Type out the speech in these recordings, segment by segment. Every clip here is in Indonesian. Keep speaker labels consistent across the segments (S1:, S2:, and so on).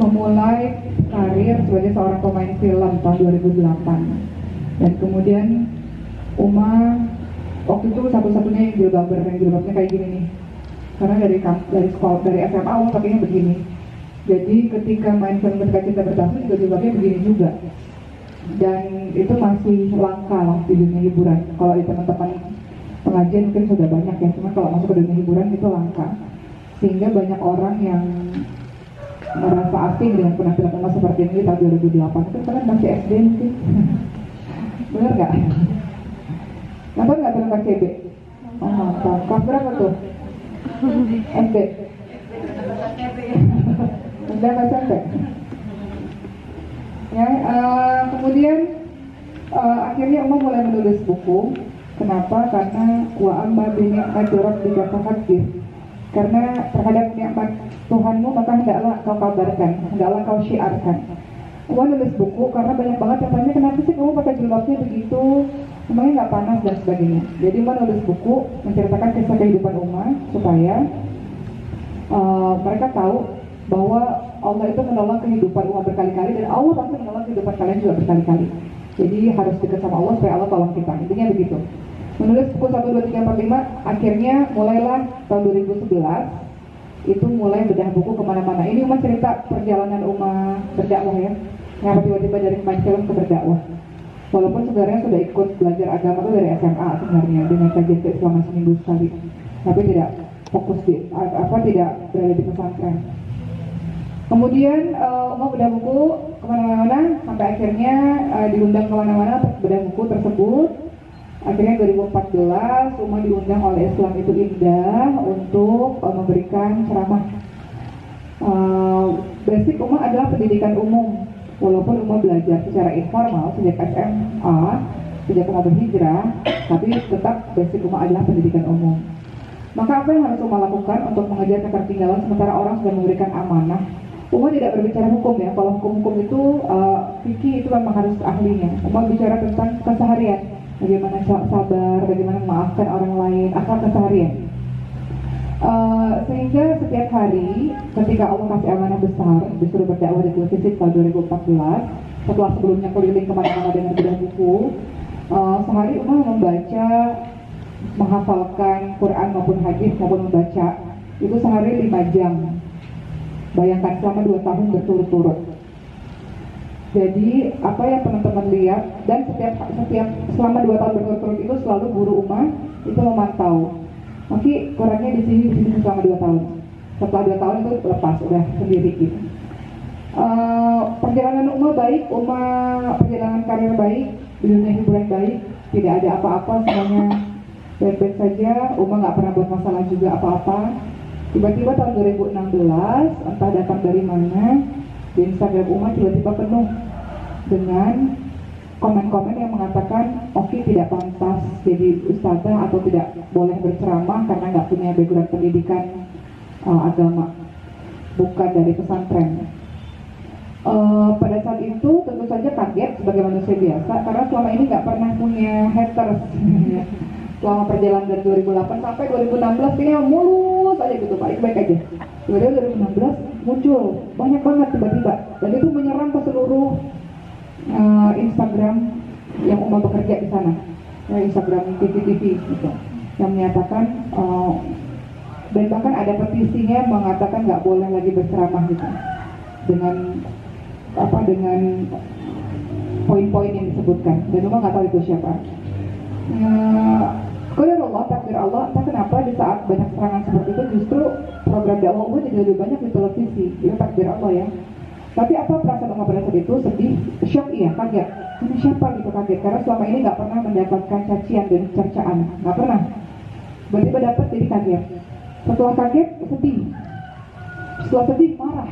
S1: memulai karir sebagai seorang pemain film tahun 2008. Dan kemudian Uma waktu itu satu-satunya yang jilbabnya kayak gini nih. Karena dari sekolah, dari SMA Uma pakainya begini. Jadi ketika main film Ketika Cinta Bertahan juga jilbabnya begini juga. Dan itu masih langka lah di dunia hiburan. Kalau di teman-teman pengajian mungkin sudah banyak ya, cuma kalau masuk ke dunia hiburan itu langka. Sehingga banyak orang yang merasa asing dengan penampilan Uma seperti ini di tahun 2008. Itu kalian masih SD mungkin. Bener nggak? Nonton nggak film KCB? Oh nonton. Kelas berapa tuh? SD. Udah nggak sampai. Ya, kemudian akhirnya Uma mulai menulis buku. Kenapa? Karena wa amma bi ni'mati rabbika fahaddits. Karena terhadap nikmat Tuhanmu maka hendaklah kau kabarkan, hendaklah kau syiarkan. Uma nulis buku karena banyak banget yang tanya kenapa sih kamu pakai jilbabnya begitu, emangnya nggak panas dan sebagainya. Jadi Uma nulis buku menceritakan kisah kehidupan Uma supaya mereka tahu bahwa Allah itu menolong kehidupan Uma berkali-kali dan Allah pasti menolong kehidupan kalian juga berkali-kali. Jadi harus dekat sama Allah supaya Allah tolong kita. Intinya begitu. Menulis buku 1, 2, 3, 4, 5, akhirnya mulailah tahun 2011 itu mulai bedah buku kemana-mana. Ini Uma cerita perjalanan Uma berdakwah ya. Kenapa tiba-tiba dari main film ke berdakwah. Walaupun sebenarnya sudah ikut belajar agama itu dari SMA sebenarnya dengan kajian selama seminggu sekali. Tapi tidak fokus tidak berada di pesantren. Kemudian Uma bedah buku kemana-mana sampai akhirnya diundang kemana-mana untuk bedah buku tersebut. Akhirnya 2014 Uma diundang oleh Islam Itu Indah untuk memberikan ceramah. Basic Uma adalah pendidikan umum. Walaupun Uma belajar secara informal sejak SMA, sejak Uma berhijrah, tapi tetap basic Uma adalah pendidikan umum. Maka apa yang harus Uma lakukan untuk mengejar ketertinggalan sementara orang sudah memberikan amanah? Uma tidak berbicara hukum ya. Kalau hukum-hukum itu fikih itu memang harus ahlinya. Uma bicara tentang keseharian, bagaimana sabar, bagaimana memaafkan orang lain, akhlak keseharian. Sehingga setiap hari ketika Allah kasih amanah besar disuruh berdakwah di Gulfisik tahun 2014, setelah sebelumnya keliling kemana-mana dengan bedah buku, sehari Uma membaca, menghafalkan Quran maupun hadis maupun membaca itu sehari 5 jam. Bayangkan selama 2 tahun berturut-turut. Jadi apa yang teman-teman lihat dan setiap selama 2 tahun berturut-turut itu selalu guru Uma itu memantau. Oke, Qurannya di sini selama 2 tahun. Setelah 2 tahun itu lepas, udah sendiri gitu. Perjalanan Uma baik, perjalanan karir baik, di dunia hiburan baik, tidak ada apa-apa, semuanya baik-baik saja. Uma nggak pernah buat masalah juga apa-apa. Tiba-tiba tahun 2016, entah datang dari mana, di Instagram Uma tiba-tiba penuh dengan komen-komen yang mengatakan Oki tidak pantas jadi ustazah atau tidak boleh berceramah karena nggak punya background pendidikan agama, bukan dari pesantren. Pada saat itu tentu saja kaget sebagai manusia biasa karena selama ini nggak pernah punya haters. Selama perjalanan dari 2008 sampai 2016 kayaknya mulus aja gitu, baik-baik aja. Kemudian 2016 muncul banyak banget tiba-tiba dan itu menyerang ke seluruh Instagram yang Uma bekerja di sana, ya, Instagram TV gitu, yang menyatakan dan bahkan ada petisinya mengatakan nggak boleh lagi berceramah gitu dengan poin-poin yang disebutkan dan Uma nggak tahu itu siapa. Qadar Allah, takdir Allah. Entah kenapa di saat banyak serangan seperti itu justru program dakwah Uma jadi lebih banyak di televisi. Itu takdir Allah ya. Tapi apa perasaan Uma pada saat itu? Sedih, shock, iya, kaget. Ini siapa gitu, kaget karena selama ini nggak pernah mendapatkan cacian dan cercaan, nggak pernah. Tiba-tiba dapat jadi kaget. Setelah kaget, sedih. Setelah sedih, marah.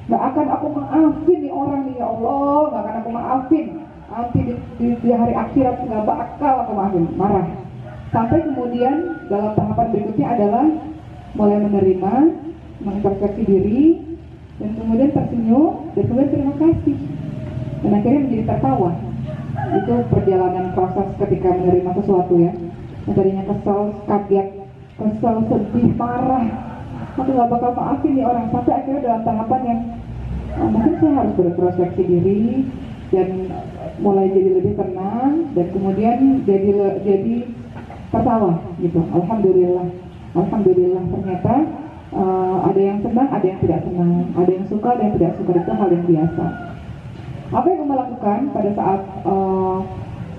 S1: Nggak akan aku maafin nih orang nih, ya Allah, nggak akan aku maafin. Nanti di hari akhirat nggak bakal aku maafin, marah. Sampai kemudian dalam tahapan berikutnya adalah mulai menerima, mengintrospeksi diri, dan kemudian tersenyum, dan kemudian terima kasih. Dan akhirnya menjadi tertawa. Itu perjalanan proses ketika menerima sesuatu ya. Yang tadinya kesel, kaget, sedih, marah. Aku nggak bakal maafin nih orang. Sampai akhirnya dalam tahapan yang mungkin saya harus berintrospeksi diri dan mulai jadi lebih tenang dan kemudian jadi tertawa gitu. Alhamdulillah, alhamdulillah ternyata ada yang senang, ada yang tidak senang, ada yang suka, ada yang tidak suka, itu hal yang biasa. Apa yang Uma lakukan pada saat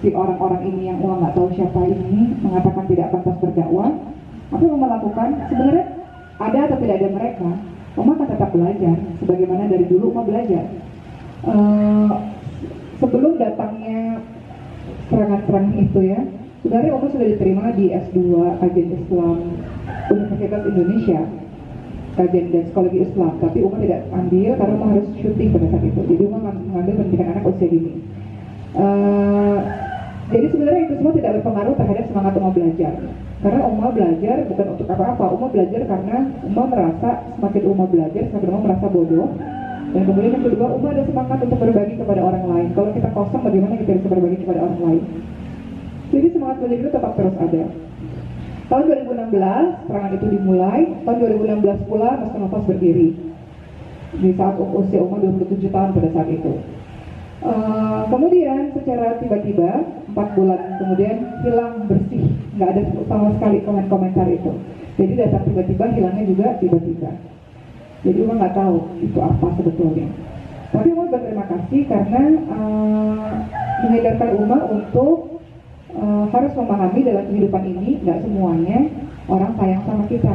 S1: si orang-orang ini yang Uma nggak tahu siapa ini mengatakan tidak pantas berdakwah? Apa yang Uma lakukan? Sebenarnya ada atau tidak ada mereka, Uma akan tetap belajar. Sebagaimana dari dulu Uma belajar. Sebelum datangnya serangan-serangan itu ya, sebenarnya Uma sudah diterima di S2 Kajian Islam Universitas Indonesia, kajian dan psikologi Islam, tapi Uma tidak ambil karena Uma harus syuting pada saat itu. Jadi Uma mengambil pendidikan anak usia dini. Jadi sebenarnya itu semua tidak berpengaruh terhadap semangat Uma belajar. Karena Uma belajar bukan untuk apa-apa. Uma belajar karena Uma merasa semakin Uma belajar, semakin Uma merasa bodoh. Dan kemudian yang kedua, Uma ada semangat untuk berbagi kepada orang lain. Kalau kita kosong, bagaimana kita bisa berbagi kepada orang lain? Jadi semangat belajar itu tetap terus ada. Tahun 2016, serangan itu dimulai. Tahun 2016 pula Mas Nafas berdiri. Di saat usia Uma 27 tahun pada saat itu. Kemudian secara tiba-tiba 4 bulan kemudian hilang bersih, nggak ada sama sekali komentar itu. Jadi datang tiba-tiba, hilangnya juga tiba-tiba. Jadi Uma nggak tahu itu apa sebetulnya. Tapi Uma berterima kasih karena menyadarkan Uma untuk harus memahami dalam kehidupan ini nggak semuanya orang sayang sama kita.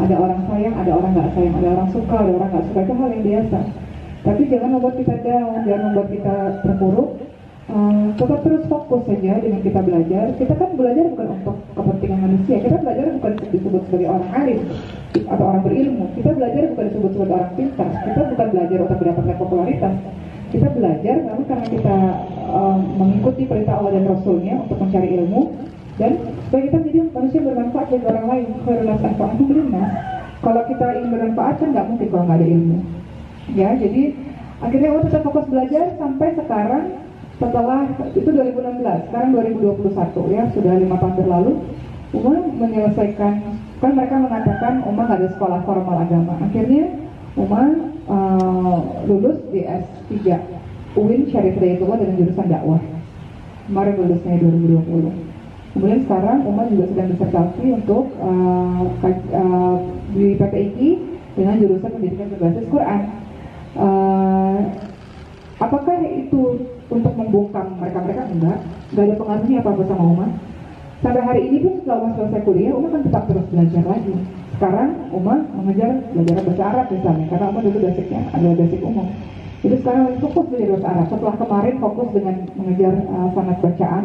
S1: Ada orang sayang, ada orang nggak sayang, ada orang suka, ada orang nggak suka, itu hal yang biasa. Tapi jangan membuat kita down, jangan membuat kita terpuruk. Tetap terus fokus saja dengan kita belajar. Kita kan belajar bukan untuk kepentingan manusia. Kita belajar bukan disebut sebagai orang alim atau orang berilmu. Kita belajar bukan disebut sebagai orang pintar. Kita bukan belajar untuk mendapatkan popularitas. Kita belajar namun karena kita mengikuti perintah Allah dan Rasulnya untuk mencari ilmu dan supaya kita menjadi manusia bermanfaat bagi orang lain. Khairun nas anfa'uhum linnas. Kalau kita ingin bermanfaat kan nggak mungkin kalau nggak ada ilmu. Ya, jadi akhirnya Uma tetap fokus belajar sampai sekarang. Setelah itu 2016, sekarang 2021 ya, sudah 5 tahun berlalu. Uma menyelesaikan, kan mereka mengatakan Uma nggak ada sekolah formal agama. Akhirnya Uma lulus di S3 UIN Syarif Hidayatullah dengan jurusan dakwah. Kemarin lulusnya 2020. Kemudian sekarang Uma juga sedang disertasi untuk di PPIQ dengan jurusan pendidikan berbasis Quran. Apakah itu untuk membungkam mereka enggak ada pengaruhnya apa-apa sama Uma. Sampai hari ini pun setelah Uma selesai kuliah, Uma kan tetap terus belajar lagi. Sekarang Uma mengejar belajar bahasa Arab misalnya, karena Uma dulu basicnya adalah basic umum. Jadi sekarang lagi fokus belajar bahasa Arab. Setelah kemarin fokus dengan mengejar sanad bacaan,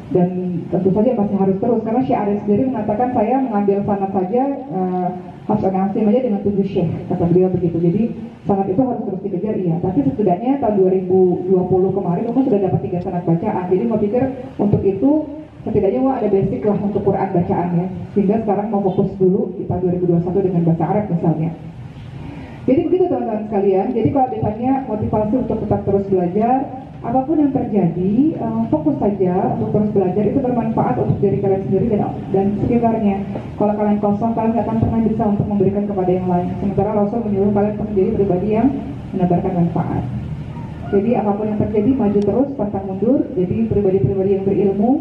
S1: dan tentu saja masih harus terus karena Syekh Arif sendiri mengatakan saya mengambil sanad saja Hafs An-Asim aja dengan 7 syekh, kata beliau begitu. Jadi sanad itu harus terus dikejar, iya. Tapi setidaknya tahun 2020 kemarin Uma sudah dapat 3 sanad bacaan. Jadi mau pikir untuk itu setidaknya Uma ada basic lah untuk Quran bacaannya. Sehingga sekarang mau fokus dulu di tahun 2021 dengan bahasa Arab misalnya. Jadi begitu teman-teman sekalian. Jadi kalau ditanya motivasi untuk tetap terus belajar, apapun yang terjadi, fokus saja untuk terus belajar. Itu bermanfaat untuk diri kalian sendiri dan sekitarnya. Kalau kalian kosong, kalian nggak akan pernah bisa untuk memberikan kepada yang lain. Sementara Rasul menyuruh kalian untuk menjadi pribadi yang menebarkan manfaat. Jadi apapun yang terjadi, maju terus, pantang mundur. Jadi pribadi-pribadi yang berilmu,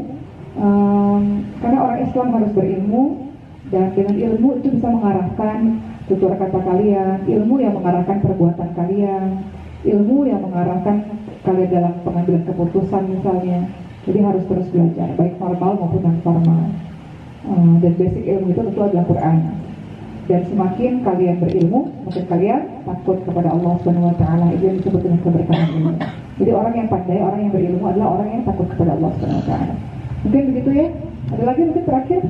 S1: karena orang Islam harus berilmu, dan dengan ilmu itu bisa mengarahkan tutur kata kalian, ilmu yang mengarahkan perbuatan kalian, ilmu yang mengarahkan kalian dalam pengambilan keputusan misalnya. Jadi harus terus belajar, baik formal maupun non formal. Dan basic ilmu itu tentu adalah Quran. Dan semakin kalian berilmu, semakin kalian takut kepada Allah Subhanahu Wa Taala. Itu yang disebut dengan keberkahan ilmu. Jadi orang yang pandai, orang yang berilmu adalah orang yang takut kepada Allah Subhanahu Wa Taala. Mungkin begitu ya. Ada lagi mungkin terakhir.